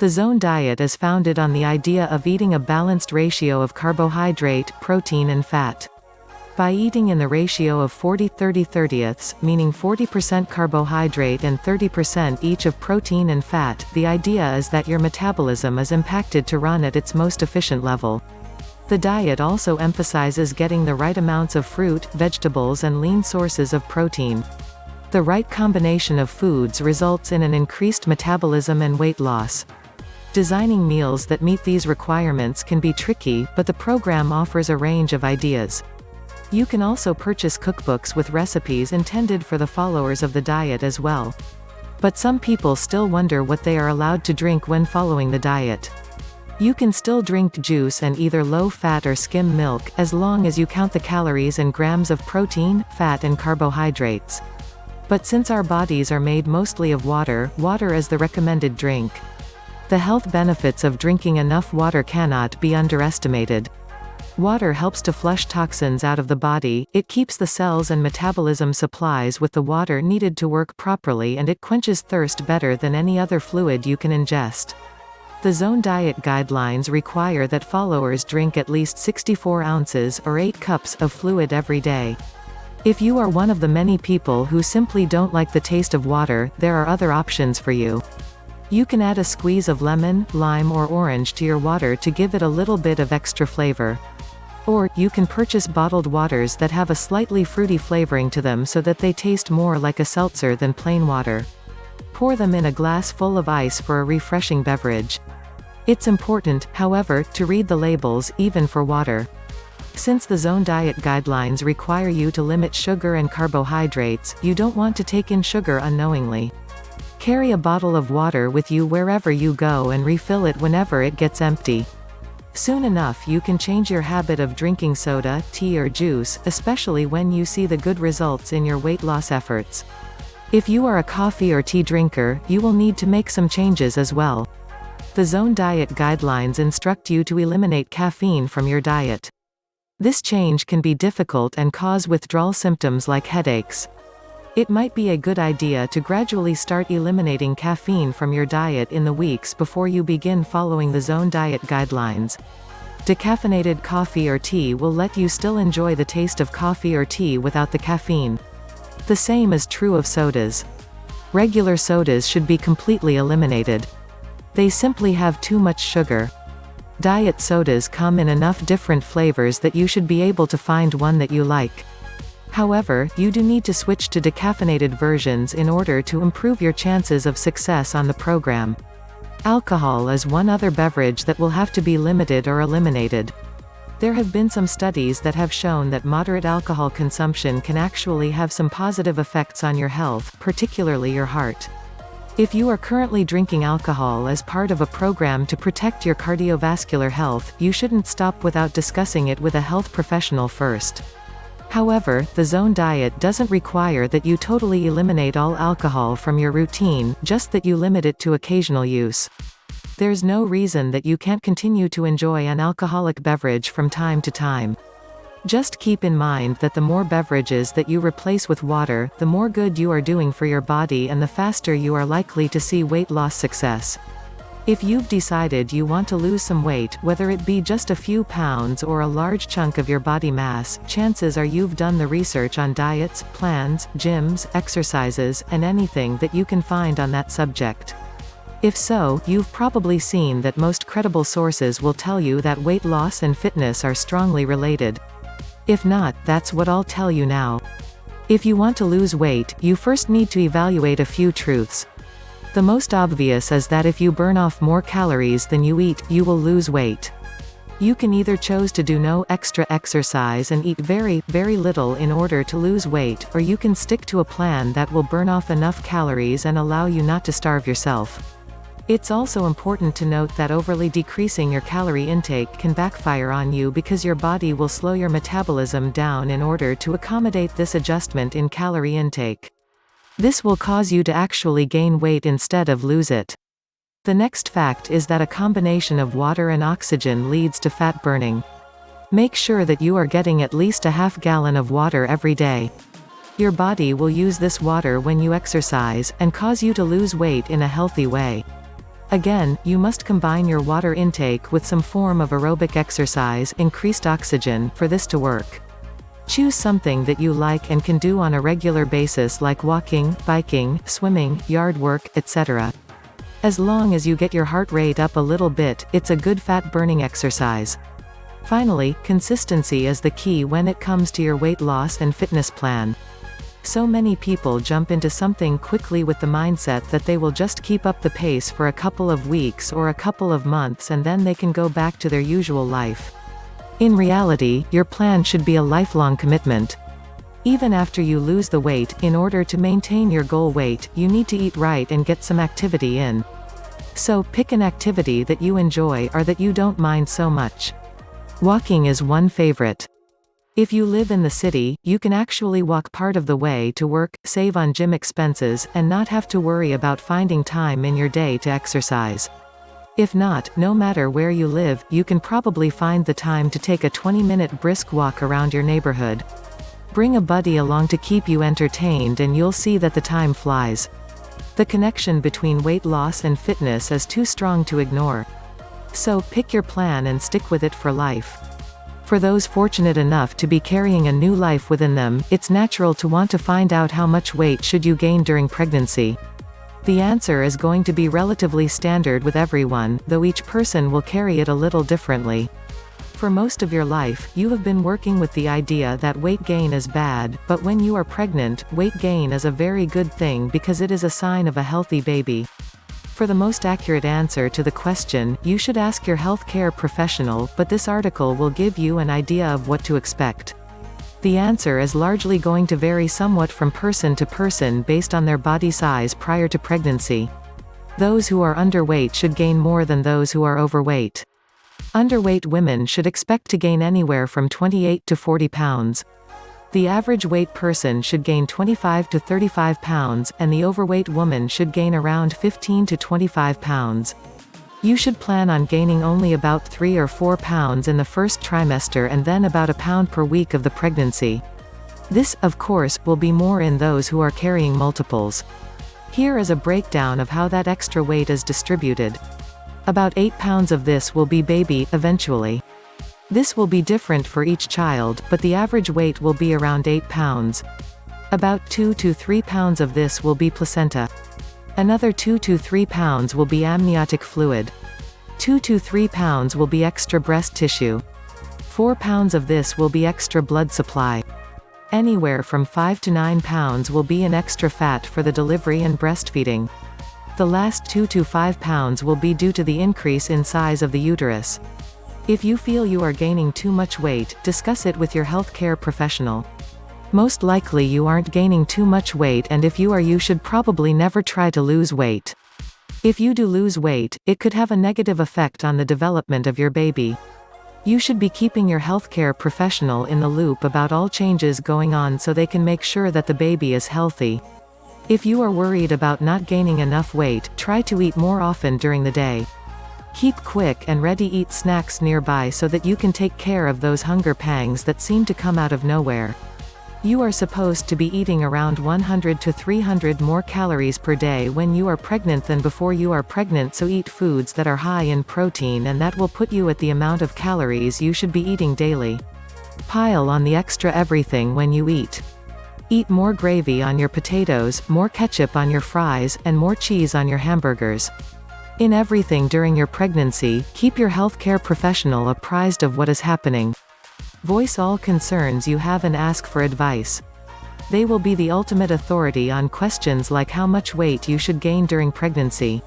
The Zone diet is founded on the idea of eating a balanced ratio of carbohydrate, protein and fat. By eating in the ratio of 40-30-30ths, meaning 40% carbohydrate and 30% each of protein and fat, the idea is that your metabolism is impacted to run at its most efficient level. The diet also emphasizes getting the right amounts of fruit, vegetables and lean sources of protein. The right combination of foods results in an increased metabolism and weight loss. Designing meals that meet these requirements can be tricky, but the program offers a range of ideas. You can also purchase cookbooks with recipes intended for the followers of the diet as well. But some people still wonder what they are allowed to drink when following the diet. You can still drink juice and either low-fat or skim milk, as long as you count the calories and grams of protein, fat and carbohydrates. But since our bodies are made mostly of water, water is the recommended drink. The health benefits of drinking enough water cannot be underestimated. Water helps to flush toxins out of the body, it keeps the cells and metabolism supplies with the water needed to work properly, and it quenches thirst better than any other fluid you can ingest. The Zone diet guidelines require that followers drink at least 64 ounces or 8 cups of fluid every day. If you are one of the many people who simply don't like the taste of water, there are other options for you. You can add a squeeze of lemon, lime or orange to your water to give it a little bit of extra flavor. Or, you can purchase bottled waters that have a slightly fruity flavoring to them so that they taste more like a seltzer than plain water. Pour them in a glass full of ice for a refreshing beverage. It's important, however, to read the labels, even for water. Since the Zone diet guidelines require you to limit sugar and carbohydrates, you don't want to take in sugar unknowingly. Carry a bottle of water with you wherever you go and refill it whenever it gets empty. Soon enough you can change your habit of drinking soda, tea or juice, especially when you see the good results in your weight loss efforts. If you are a coffee or tea drinker, you will need to make some changes as well. The Zone diet guidelines instruct you to eliminate caffeine from your diet. This change can be difficult and cause withdrawal symptoms like headaches. It might be a good idea to gradually start eliminating caffeine from your diet in the weeks before you begin following the Zone diet guidelines. Decaffeinated coffee or tea will let you still enjoy the taste of coffee or tea without the caffeine. The same is true of sodas. Regular sodas should be completely eliminated. They simply have too much sugar. Diet sodas come in enough different flavors that you should be able to find one that you like. However, you do need to switch to decaffeinated versions in order to improve your chances of success on the program. Alcohol is one other beverage that will have to be limited or eliminated. There have been some studies that have shown that moderate alcohol consumption can actually have some positive effects on your health, particularly your heart. If you are currently drinking alcohol as part of a program to protect your cardiovascular health, you shouldn't stop without discussing it with a health professional first. However, the Zone diet doesn't require that you totally eliminate all alcohol from your routine, just that you limit it to occasional use. There's no reason that you can't continue to enjoy an alcoholic beverage from time to time. Just keep in mind that the more beverages that you replace with water, the more good you are doing for your body and the faster you are likely to see weight loss success. If you've decided you want to lose some weight, whether it be just a few pounds or a large chunk of your body mass, chances are you've done the research on diets, plans, gyms, exercises, and anything that you can find on that subject. If so, you've probably seen that most credible sources will tell you that weight loss and fitness are strongly related. If not, that's what I'll tell you now. If you want to lose weight, you first need to evaluate a few truths. The most obvious is that if you burn off more calories than you eat, you will lose weight. You can either choose to do no extra exercise and eat very, very little in order to lose weight, or you can stick to a plan that will burn off enough calories and allow you not to starve yourself. It's also important to note that overly decreasing your calorie intake can backfire on you because your body will slow your metabolism down in order to accommodate this adjustment in calorie intake. This will cause you to actually gain weight instead of lose it. The next fact is that a combination of water and oxygen leads to fat burning. Make sure that you are getting at least a half gallon of water every day. Your body will use this water when you exercise, and cause you to lose weight in a healthy way. Again, you must combine your water intake with some form of aerobic exercise, increased oxygen, for this to work. Choose something that you like and can do on a regular basis like walking, biking, swimming, yard work, etc. As long as you get your heart rate up a little bit, it's a good fat-burning exercise. Finally, consistency is the key when it comes to your weight loss and fitness plan. So many people jump into something quickly with the mindset that they will just keep up the pace for a couple of weeks or a couple of months and then they can go back to their usual life. In reality, your plan should be a lifelong commitment. Even after you lose the weight, in order to maintain your goal weight, you need to eat right and get some activity in. So, pick an activity that you enjoy or that you don't mind so much. Walking is one favorite. If you live in the city, you can actually walk part of the way to work, save on gym expenses, and not have to worry about finding time in your day to exercise. If not, no matter where you live, you can probably find the time to take a 20-minute brisk walk around your neighborhood. Bring a buddy along to keep you entertained and you'll see that the time flies. The connection between weight loss and fitness is too strong to ignore. So, pick your plan and stick with it for life. For those fortunate enough to be carrying a new life within them, it's natural to want to find out how much weight should you gain during pregnancy. The answer is going to be relatively standard with everyone, though each person will carry it a little differently. For most of your life, you have been working with the idea that weight gain is bad, but when you are pregnant, weight gain is a very good thing because it is a sign of a healthy baby. For the most accurate answer to the question, you should ask your healthcare professional, but this article will give you an idea of what to expect. The answer is largely going to vary somewhat from person to person based on their body size prior to pregnancy. Those who are underweight should gain more than those who are overweight. Underweight women should expect to gain anywhere from 28 to 40 pounds. The average weight person should gain 25 to 35 pounds, and the overweight woman should gain around 15 to 25 pounds. You should plan on gaining only about 3 or 4 pounds in the first trimester and then about a pound per week of the pregnancy. This, of course, will be more in those who are carrying multiples. Here is a breakdown of how that extra weight is distributed. About 8 pounds of this will be baby, eventually. This will be different for each child, but the average weight will be around 8 pounds. About 2 to 3 pounds of this will be placenta. Another 2 to 3 pounds will be amniotic fluid. 2 to 3 pounds will be extra breast tissue. 4 pounds of this will be extra blood supply. Anywhere from 5 to 9 pounds will be an extra fat for the delivery and breastfeeding. The last 2 to 5 pounds will be due to the increase in size of the uterus. If you feel you are gaining too much weight, discuss it with your healthcare professional. Most likely you aren't gaining too much weight, and if you are, you should probably never try to lose weight. If you do lose weight, it could have a negative effect on the development of your baby. You should be keeping your healthcare professional in the loop about all changes going on so they can make sure that the baby is healthy. If you are worried about not gaining enough weight, try to eat more often during the day. Keep quick and ready-eat snacks nearby so that you can take care of those hunger pangs that seem to come out of nowhere. You are supposed to be eating around 100 to 300 more calories per day when you are pregnant than before you are pregnant, so eat foods that are high in protein and that will put you at the amount of calories you should be eating daily. Pile on the extra everything when you eat. Eat more gravy on your potatoes, more ketchup on your fries, and more cheese on your hamburgers. In everything during your pregnancy, keep your healthcare professional apprised of what is happening. Voice all concerns you have and ask for advice. They will be the ultimate authority on questions like how much weight you should gain during pregnancy.